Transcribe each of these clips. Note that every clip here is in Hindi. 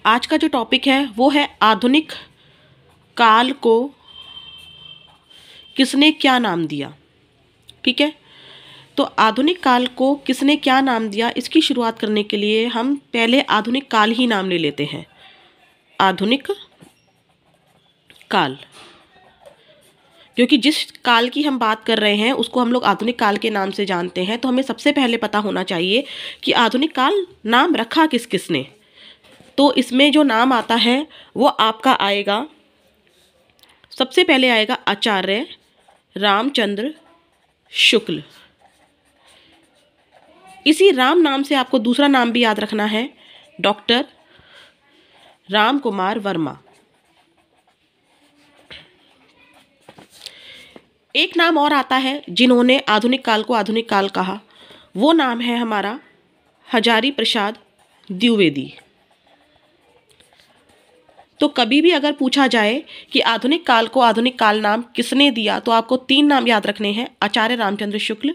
आज का जो टॉपिक है वो है आधुनिक काल को किसने क्या नाम दिया। ठीक है, तो आधुनिक काल को किसने क्या नाम दिया, इसकी शुरुआत करने के लिए हम पहले आधुनिक काल ही नाम ले लेते हैं। आधुनिक काल, क्योंकि जिस काल की हम बात कर रहे हैं उसको हम लोग आधुनिक काल के नाम से जानते हैं, तो हमें सबसे पहले पता होना चाहिए कि आधुनिक काल नाम रखा किस किसने। तो इसमें जो नाम आता है वो आपका आएगा, सबसे पहले आएगा आचार्य रामचंद्र शुक्ल। इसी राम नाम से आपको दूसरा नाम भी याद रखना है, डॉक्टर राम कुमार वर्मा। एक नाम और आता है जिन्होंने आधुनिक काल को आधुनिक काल कहा, वो नाम है हमारा हजारी प्रसाद द्विवेदी। तो कभी भी अगर पूछा जाए कि आधुनिक काल को आधुनिक काल नाम किसने दिया, तो आपको 3 नाम याद रखने हैं, आचार्य रामचंद्र शुक्ल,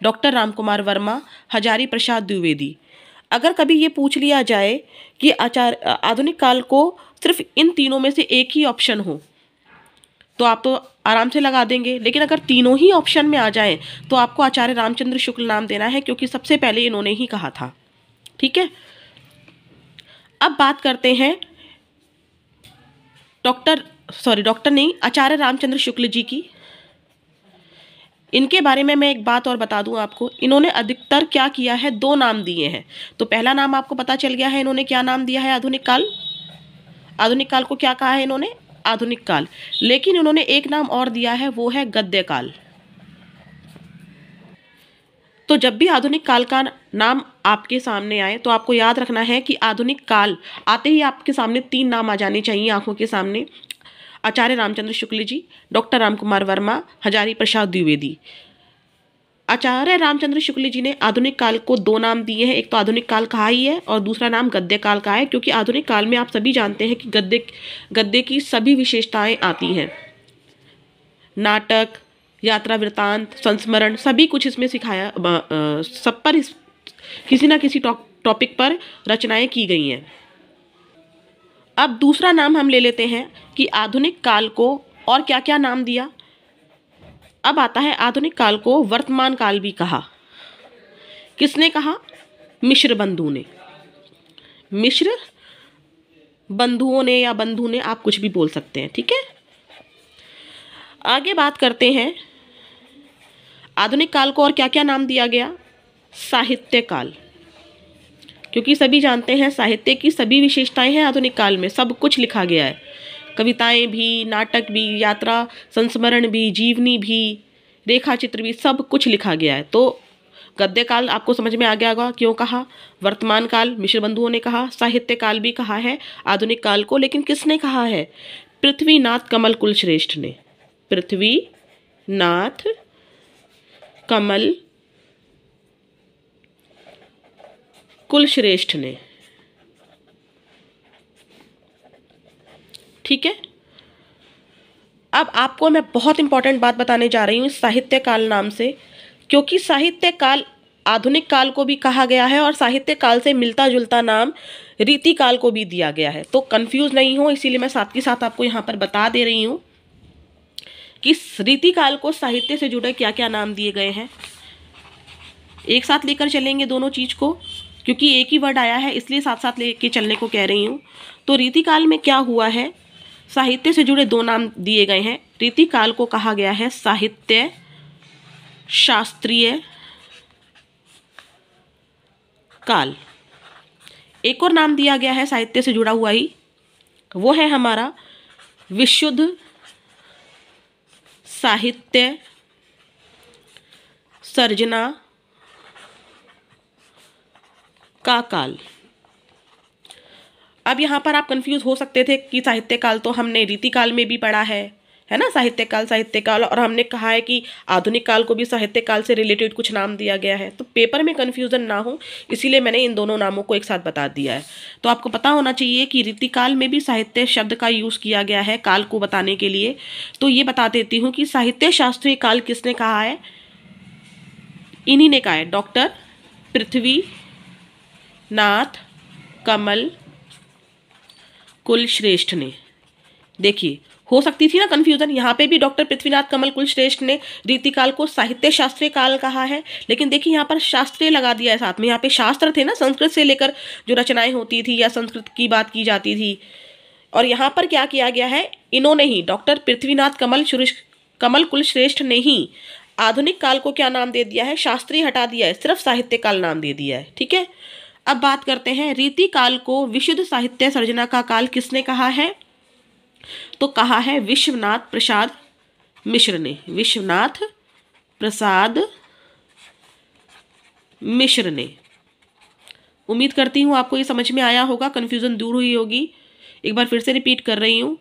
डॉक्टर राम कुमार वर्मा, हजारी प्रसाद द्विवेदी। अगर कभी ये पूछ लिया जाए कि आधुनिक काल को सिर्फ इन तीनों में से एक ही ऑप्शन हो, तो आप तो आराम से लगा देंगे, लेकिन अगर तीनों ही ऑप्शन में आ जाएं तो आपको आचार्य रामचंद्र शुक्ल नाम देना है, क्योंकि सबसे पहले इन्होंने ही कहा था। ठीक है, अब बात करते हैं डॉक्टर नहीं, आचार्य रामचंद्र शुक्ल जी की। इनके बारे में मैं एक बात और बता दूं आपको, इन्होंने अधिकतर क्या किया है, 2 नाम दिए हैं। तो पहला नाम आपको पता चल गया है, इन्होंने क्या नाम दिया है, आधुनिक काल। आधुनिक काल को क्या कहा है इन्होंने, आधुनिक काल। लेकिन इन्होंने एक नाम और दिया है, वो है गद्य काल। तो जब भी आधुनिक काल का नाम आपके सामने आए तो आपको याद रखना है कि आधुनिक काल आते ही आपके सामने 3 नाम आ जाने चाहिए आंखों के सामने, आचार्य रामचंद्र शुक्ल जी, डॉक्टर राम कुमार वर्मा, हजारी प्रसाद द्विवेदी। आचार्य रामचंद्र शुक्ल जी ने आधुनिक काल को 2 नाम दिए हैं, एक तो आधुनिक काल कहा ही है और दूसरा नाम गद्य काल का है, क्योंकि आधुनिक काल में आप सभी जानते हैं कि गद्य की सभी विशेषताएं आती हैं, नाटक, यात्रा वृत्तांत, संस्मरण, सभी कुछ इसमें सिखाया, सब पर किसी ना किसी टॉपिक पर रचनाएं की गई हैं। अब दूसरा नाम हम ले लेते हैं कि आधुनिक काल को और क्या क्या नाम दिया। अब आता है आधुनिक काल को वर्तमान काल भी कहा। किसने कहा, मिश्र बंधु ने। मिश्र बंधुओं ने या बंधु ने, आप कुछ भी बोल सकते हैं। ठीक है, आगे बात करते हैं आधुनिक काल को और क्या क्या नाम दिया गया। साहित्य काल, क्योंकि सभी जानते हैं साहित्य की सभी विशेषताएं हैं आधुनिक काल में, सब कुछ लिखा गया है, कविताएं भी, नाटक भी, यात्रा संस्मरण भी, जीवनी भी, रेखा चित्र भी, सब कुछ लिखा गया है। तो गद्य काल आपको समझ में आ गया होगा क्यों कहा, वर्तमान काल मिश्र बंधुओं ने कहा, साहित्य काल भी कहा है आधुनिक काल को। लेकिन किसने कहा है, पृथ्वीनाथ कमल कुलश्रेष्ठ ने। पृथ्वीनाथ कमल कुलश्रेष्ठ ने। ठीक है, अब आपको मैं बहुत इंपॉर्टेंट बात बताने जा रही हूँ साहित्य काल नाम से, क्योंकि साहित्य काल आधुनिक काल को भी कहा गया है और साहित्य काल से मिलता जुलता नाम रीति काल को भी दिया गया है। तो कंफ्यूज नहीं हो, इसीलिए मैं साथ के साथ आपको यहाँ पर बता दे रही हूँ कि रीति काल को साहित्य से जुड़े क्या क्या नाम दिए गए हैं। एक साथ लेकर चलेंगे दोनों चीज को, क्योंकि एक ही वर्ड आया है इसलिए साथ साथ लेके चलने को कह रही हूँ। तो रीति काल में क्या हुआ है, साहित्य से जुड़े 2 नाम दिए गए हैं। रीति काल को कहा गया है साहित्य शास्त्रीय काल। एक और नाम दिया गया है साहित्य से जुड़ा हुआ ही, वो है हमारा विशुद्ध साहित्य सर्जना का काल। अब यहाँ पर आप कंफ्यूज हो सकते थे कि साहित्य काल तो हमने रीति काल में भी पढ़ा है ना, साहित्य काल, और हमने कहा है कि आधुनिक काल को भी साहित्य काल से रिलेटेड कुछ नाम दिया गया है। तो पेपर में कंफ्यूजन ना हो इसीलिए मैंने इन दोनों नामों को एक साथ बता दिया है। तो आपको पता होना चाहिए कि रीति काल में भी साहित्य शब्द का यूज़ किया गया है काल को बताने के लिए। तो ये बता देती हूँ कि साहित्य शास्त्रीय काल किसने कहा है, इन्हीं ने कहा है, डॉक्टर पृथ्वीनाथ कमल कुलश्रेष्ठ ने। देखिए हो सकती थी ना कंफ्यूजन, यहाँ पे भी डॉक्टर पृथ्वीनाथ कमल कुलश्रेष्ठ ने रीतिकाल को साहित्य शास्त्रीय काल कहा है, लेकिन देखिए यहाँ पर शास्त्रीय लगा दिया है साथ में। यहाँ पे शास्त्र थे ना, संस्कृत से लेकर जो रचनाएं होती थी या संस्कृत की बात की जाती थी, और यहाँ पर क्या किया गया है, इन्होंने ही डॉक्टर पृथ्वीनाथ कमल कुलश्रेष्ठ ने ही आधुनिक काल को क्या नाम दे दिया है, शास्त्रीय हटा दिया है, सिर्फ साहित्य काल नाम दे दिया है। ठीक है, अब बात करते हैं रीति काल को विशुद्ध साहित्य सर्जना का काल किसने कहा है, तो कहा है विश्वनाथ प्रसाद मिश्र ने। विश्वनाथ प्रसाद मिश्र ने। उम्मीद करती हूँ आपको ये समझ में आया होगा, कंफ्यूजन दूर हुई होगी। एक बार फिर से रिपीट कर रही हूँ,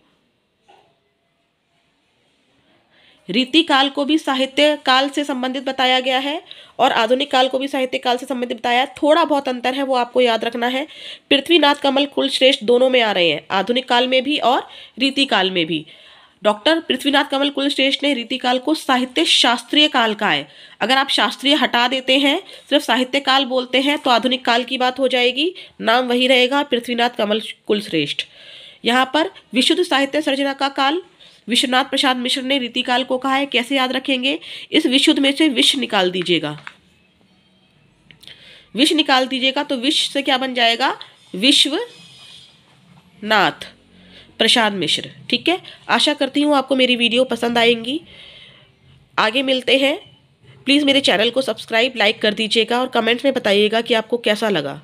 रीति काल को भी साहित्य काल से संबंधित बताया गया है और आधुनिक काल को भी साहित्य काल से संबंधित बताया है। थोड़ा बहुत अंतर है, वो आपको याद रखना है। पृथ्वीनाथ कमल कुलश्रेष्ठ दोनों में आ रहे हैं, आधुनिक काल में भी और रीति काल में भी। डॉक्टर पृथ्वीनाथ कमल कुलश्रेष्ठ ने रीति काल को साहित्य शास्त्रीय काल का है। अगर आप शास्त्रीय हटा देते हैं, सिर्फ साहित्य काल बोलते हैं, तो आधुनिक काल की बात हो जाएगी, नाम वही रहेगा पृथ्वीनाथ कमल कुलश्रेष्ठ। यहाँ पर विशुद्ध साहित्य सर्जना का काल विश्वनाथ प्रसाद मिश्र ने रीति काल को कहा है। कैसे याद रखेंगे, इस विशुद्ध में से विश्व निकाल दीजिएगा, विश्व निकाल दीजिएगा तो विश्व से क्या बन जाएगा, विश्वनाथ प्रसाद मिश्र। ठीक है, आशा करती हूँ आपको मेरी वीडियो पसंद आएंगी। आगे मिलते हैं। प्लीज़ मेरे चैनल को सब्सक्राइब लाइक कर दीजिएगा और कमेंट्स में बताइएगा कि आपको कैसा लगा।